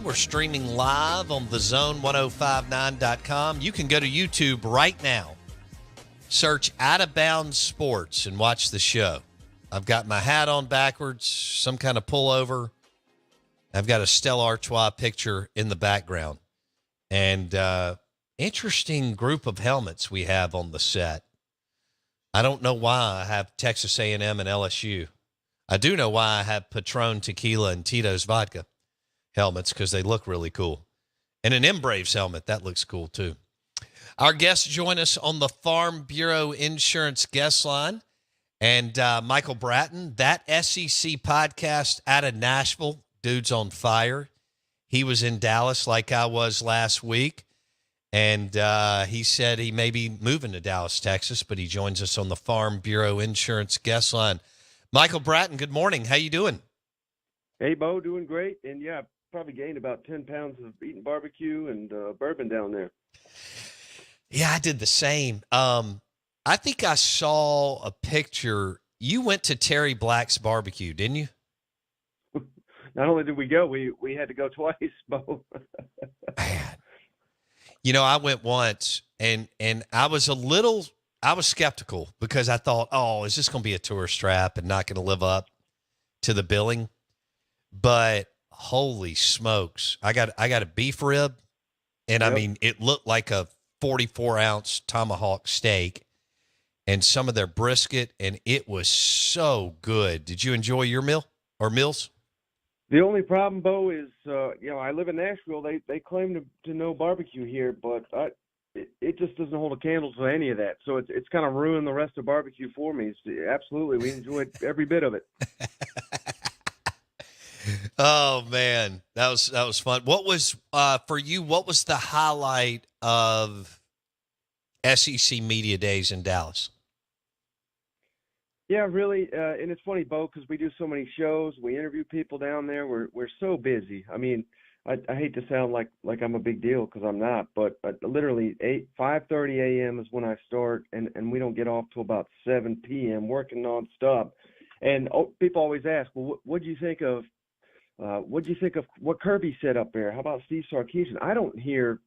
We're streaming live on thezone1059.com. You can go to YouTube right now, search Out of Bounds Sports, and watch the show. I've got my hat on backwards, some kind of pullover. I've got a Stella Artois picture in the background. And interesting group of helmets we have on the set. I don't know why I have Texas A&M and LSU. I do know why I have Patron Tequila and Tito's Vodka helmets, because they look really cool. And an M Braves helmet, that looks cool too. Our guests join us on the Farm Bureau Insurance guest line. And Michael Bratton, that SEC podcast out of Nashville, dude's on fire. He was in Dallas like I was last week. And he said he may be moving to Dallas, Texas, but he joins us on the Farm Bureau Insurance guest line. Michael Bratton, good morning. How you doing? Hey, Bo, doing great. And, yeah, probably gained about 10 pounds of eating barbecue and bourbon down there. Yeah, I did the same. I think I saw a picture. You went to Terry Black's barbecue, didn't you? Not only did we go, we had to go twice, Bo. Man. You know, I went once, and I was skeptical because I thought, oh, is this going to be a tourist trap and not going to live up to the billing? But holy smokes, I got a beef rib, and yep. I mean, it looked like a 44-ounce tomahawk steak and some of their brisket, and it was so good. Did you enjoy your meal or meals? The only problem, Bo, is I live in Nashville. They claim to know barbecue here, but it just doesn't hold a candle to any of that. So it's kind of ruined the rest of barbecue for me. Absolutely, we enjoyed every bit of it. Oh man, that was fun. What was for you? What was the highlight of SEC Media Days in Dallas? Yeah, really, and it's funny, Bo, because we do so many shows. We interview people down there. We're so busy. I mean, I hate to sound like I'm a big deal, because I'm not. But literally 5:30 a.m. is when I start, and we don't get off till about 7 p.m. working nonstop. And people always ask, well, what do you think of what Kirby said up there? How about Steve Sarkisian? I don't hear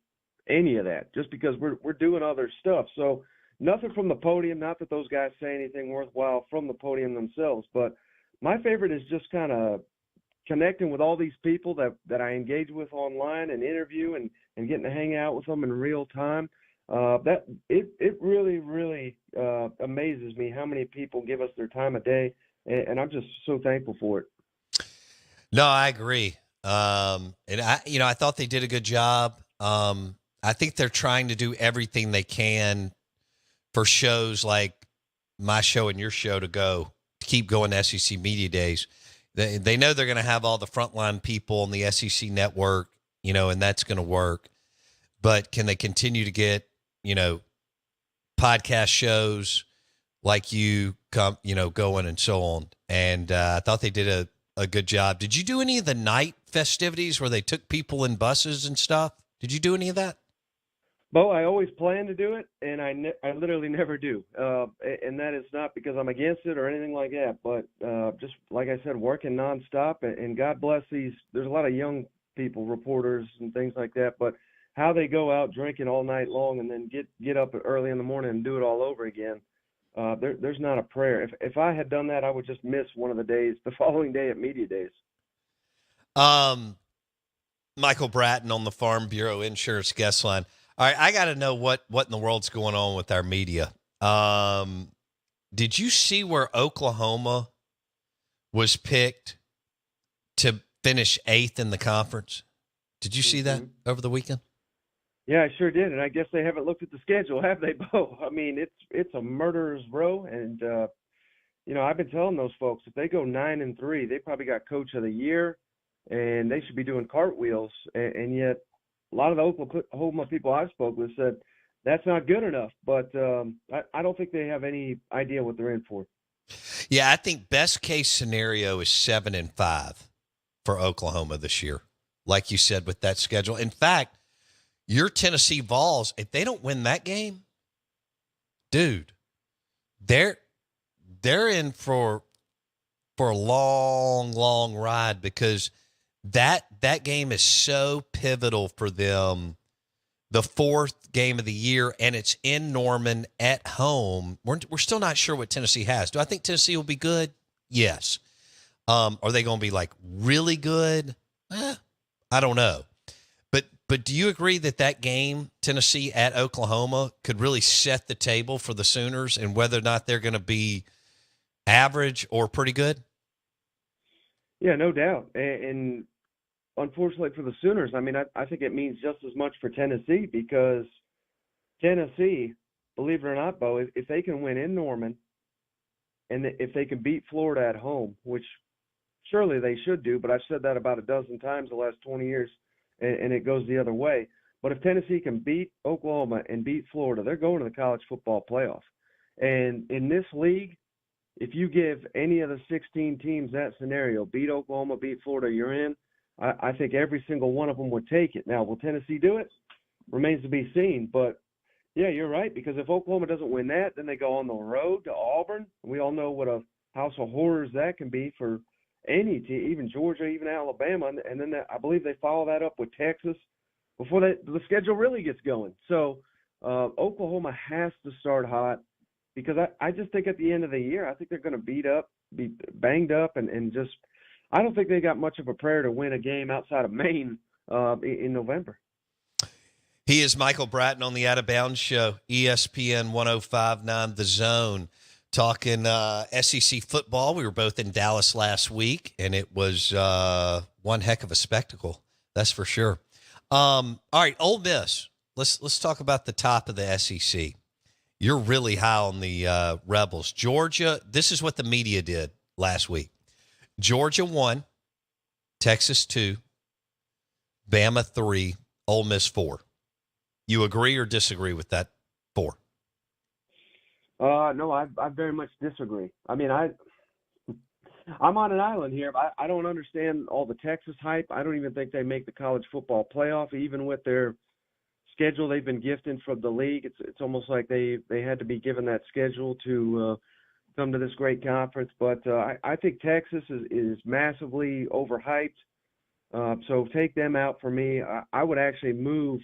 any of that, just because we're doing other stuff. So nothing from the podium, not that those guys say anything worthwhile from the podium themselves, but my favorite is just kind of connecting with all these people that I engage with online and interview and getting to hang out with them in real time. It really, really amazes me how many people give us their time of day, and I'm just so thankful for it. No, I agree. And I thought they did a good job. I think they're trying to do everything they can for shows like my show and your show to keep going SEC Media Days. They know they're going to have all the frontline people on the SEC network, and that's going to work. But can they continue to get, podcast shows like you going and so on? And I thought they did a good job. Did you do any of the night festivities where they took people in buses and stuff? Did you do any of that? Bo, I always plan to do it, and I literally never do. And that is not because I'm against it or anything like that, but just like I said, working nonstop, and God bless there's a lot of young people, reporters and things like that, but how they go out drinking all night long and then get up early in the morning and do it all over again, there's not a prayer. If I had done that, I would just miss one of the days, the following day at Media Days. Michael Bratton on the Farm Bureau Insurance guest line. All right, I got to know what in the world's going on with our media. Did you see where Oklahoma was picked to finish 8th in the conference? Did you see that over the weekend? Yeah, I sure did, and I guess they haven't looked at the schedule, have they, Bo? I mean, it's a murderer's row, and I've been telling those folks, if they go 9-3, they probably got Coach of the Year, and they should be doing cartwheels, and yet a lot of the Oklahoma people I spoke with said that's not good enough, but I don't think they have any idea what they're in for. Yeah, I think best case scenario is 7-5 for Oklahoma this year, like you said, with that schedule. In fact, your Tennessee Vols, if they don't win that game, dude, they're in for a long, long ride, because That game is so pivotal for them. The fourth game of the year, and it's in Norman at home. We're still not sure what Tennessee has. Do I think Tennessee will be good? Yes. Are they going to be like really good? I don't know. But do you agree that game, Tennessee at Oklahoma, could really set the table for the Sooners and whether or not they're going to be average or pretty good? Yeah, no doubt. And unfortunately for the Sooners, I mean, I think it means just as much for Tennessee because Tennessee, believe it or not, Bo, if they can win in Norman and if they can beat Florida at home, which surely they should do, but I've said that about a dozen times the last 20 years, and it goes the other way. But if Tennessee can beat Oklahoma and beat Florida, they're going to the college football playoff. And in this league, if you give any of the 16 teams that scenario, beat Oklahoma, beat Florida, you're in, I think every single one of them would take it. Now, will Tennessee do it? Remains to be seen. But, yeah, you're right, because if Oklahoma doesn't win that, then they go on the road to Auburn. We all know what a house of horrors that can be for any team, even Georgia, even Alabama. And then I believe they follow that up with Texas before the schedule really gets going. So Oklahoma has to start hot because I just think at the end of the year, I think they're going to be banged up, and just I don't think they got much of a prayer to win a game outside of Maine in November. He is Michael Bratton on the Out of Bounds Show, ESPN 105.9 The Zone, talking SEC football. We were both in Dallas last week, and it was one heck of a spectacle, that's for sure. All right, Ole Miss. Let's talk about the top of the SEC. You're really high on the Rebels. Georgia, this is what the media did last week. Georgia 1, Texas 2, Bama 3, Ole Miss 4. You agree or disagree with that 4? No, I very much disagree. I mean, I'm on an island here. I don't understand all the Texas hype. I don't even think they make the college football playoff, even with their schedule they've been gifted from the league. It's almost like they had to be given that schedule to come to this great conference. But I think Texas is massively overhyped. So take them out for me. I would actually move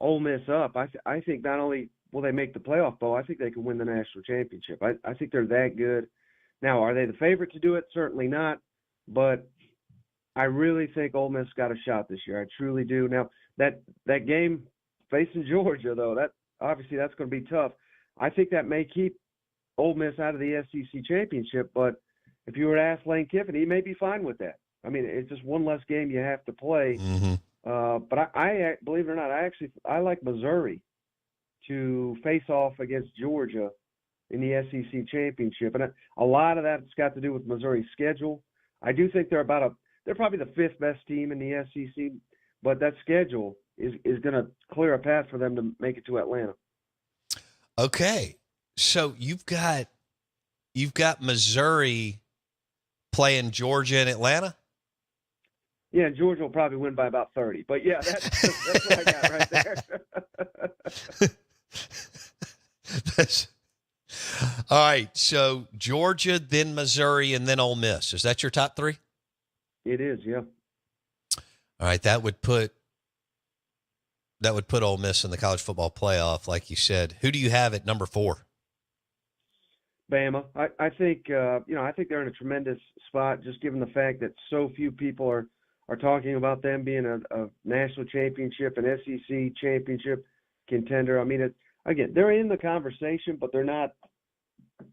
Ole Miss up. I think not only will they make the playoff, Bo, I think they can win the national championship. I think they're that good. Now, are they the favorite to do it? Certainly not. But I really think Ole Miss got a shot this year. I truly do. Now, that game facing Georgia, though, that's going to be tough. I think that may keep Ole Miss out of the SEC championship. But if you were to ask Lane Kiffin, he may be fine with that. I mean, it's just one less game you have to play. Mm-hmm. But I believe it or not, I like Missouri to face off against Georgia in the SEC championship, and a lot of that's got to do with Missouri's schedule. I do think they're probably the 5th best team in the SEC, but that schedule is going to clear a path for them to make it to Atlanta. Okay, so you've got Missouri playing Georgia and Atlanta. Yeah, Georgia will probably win by about 30. But, yeah, that's what I got right there. All right, so Georgia, then Missouri, and then Ole Miss. Is that your top 3? It is, yeah. All right, that would put Ole Miss in the college football playoff, like you said. Who do you have at number 4? Bama. I think I think they're in a tremendous spot, just given the fact that so few people are talking about them being a national championship, an SEC championship contender. I mean, again, they're in the conversation, but they're not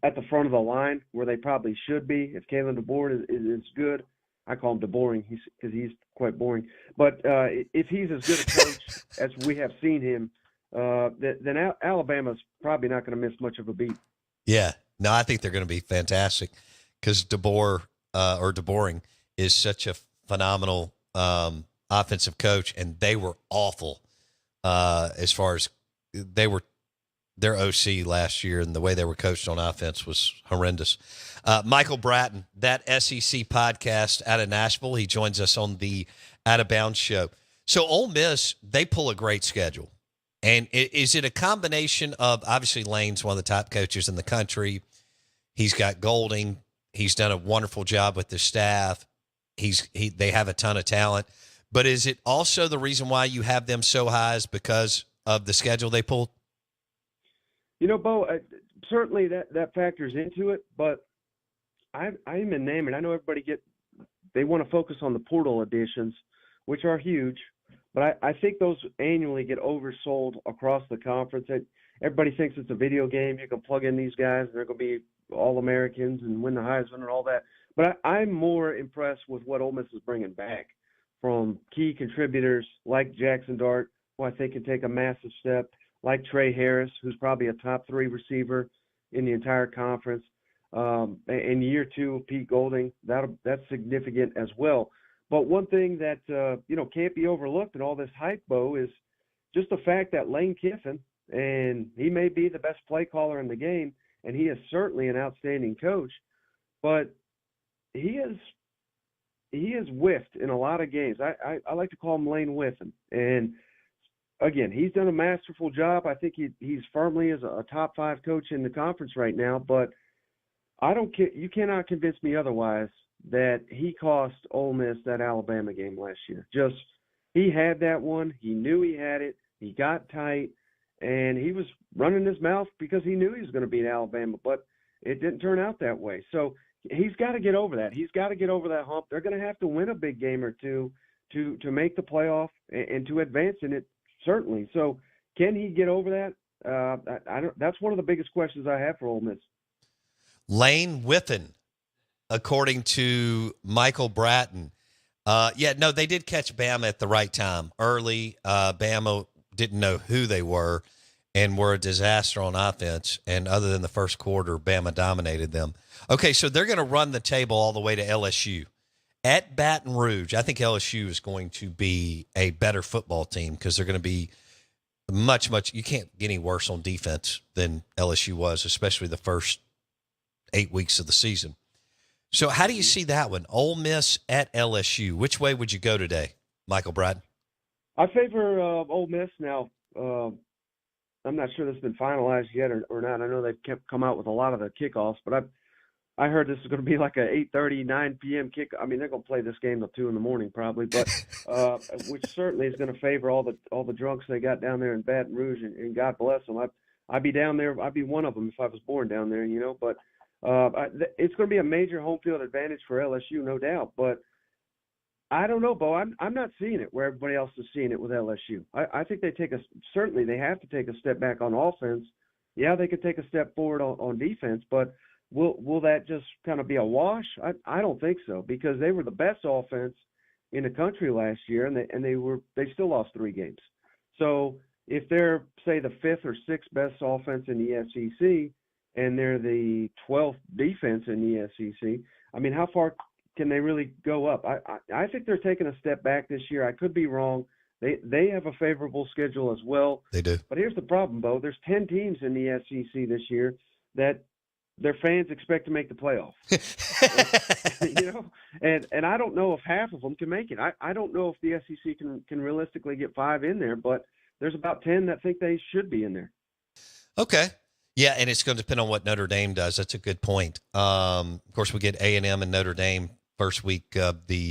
at the front of the line where they probably should be. If Kalen DeBoer is good, I call him DeBoring because he's quite boring. But if he's as good a coach as we have seen him, then Alabama's probably not going to miss much of a beat. Yeah. No, I think they're going to be fantastic because DeBoring is such a phenomenal offensive coach, and they were awful as far as their OC last year, and the way they were coached on offense was horrendous. Michael Bratton, that SEC podcast out of Nashville, he joins us on the Out of Bounds show. So Ole Miss, they pull a great schedule. And is it a combination of, obviously Lane's one of the top coaches in the country. He's got Golding. He's done a wonderful job with the staff. they have a ton of talent. But is it also the reason why you have them so high is because of the schedule they pulled? Bo, certainly that factors into it, but I'm enamored. I know they want to focus on the portal additions, which are huge, but I think those annually get oversold across the conference. Everybody thinks it's a video game. You can plug in these guys, and they're going to be All-Americans and win the Heisman and all that. But I'm more impressed with what Ole Miss is bringing back from key contributors like Jackson Dart, who I think can take a massive step, like Trey Harris, who's probably a top 3 receiver in the entire conference. In year 2, Pete Golding, that's significant as well. But one thing that can't be overlooked in all this hype, Bo, is just the fact that Lane Kiffin, and he may be the best play caller in the game, and he is certainly an outstanding coach, but he has whiffed in a lot of games. I like to call him Lane Whiffin. And again, he's done a masterful job. I think he's firmly as a top 5 coach in the conference right now, but you cannot convince me otherwise that he cost Ole Miss that Alabama game last year. He had that one. He knew he had it. He got tight, and he was running his mouth because he knew he was going to beat Alabama, but it didn't turn out that way. So he's got to get over that. He's got to get over that hump. They're going to have to win a big game or two to make the playoff and to advance in it, certainly. So can he get over that? That's one of the biggest questions I have for Ole Miss. Lane Whiffen, according to Michael Bratton. They did catch Bama at the right time. Early, Bama didn't know who they were and were a disaster on offense. And other than the first quarter, Bama dominated them. Okay, so they're going to run the table all the way to LSU. At Baton Rouge, I think LSU is going to be a better football team because they're going to be much, you can't get any worse on defense than LSU was, especially the first 8 weeks of the season. So how do you see that one? Ole Miss at LSU. Which way would you go today, Michael Bratton? I favor Ole Miss now. I'm not sure that's been finalized yet or not. I know they've come out with a lot of the kickoffs, but I heard this is going to be like a 8:30, 9 p.m. kick. I mean, they're going to play this game till 2 in the morning probably, but which certainly is going to favor all the drunks they got down there in Baton Rouge, and God bless them. I'd be down there. I'd be one of them if I was born down there, but it's going to be a major home field advantage for LSU, no doubt. But I don't know, Bo. I'm not seeing it where everybody else is seeing it with LSU. I think certainly they have to take a step back on offense. Yeah, they could take a step forward on defense, but will that just kind of be a wash? I don't think so, because they were the best offense in the country last year, and they still lost 3 games. So if they're, say, the 5th or 6th best offense in the SEC, and they're the 12th defense in the SEC, I mean, how far can they really go up? I think they're taking a step back this year. I could be wrong. They have a favorable schedule as well. They do. But here's the problem, Bo. There's 10 teams in the SEC this year that their fans expect to make the playoff. And I don't know if half of them can make it. I don't know if the SEC can realistically get 5 in there, but there's about 10 that think they should be in there. Okay. Yeah, and it's going to depend on what Notre Dame does. That's a good point. Of course, we get A&M and Notre Dame first week of the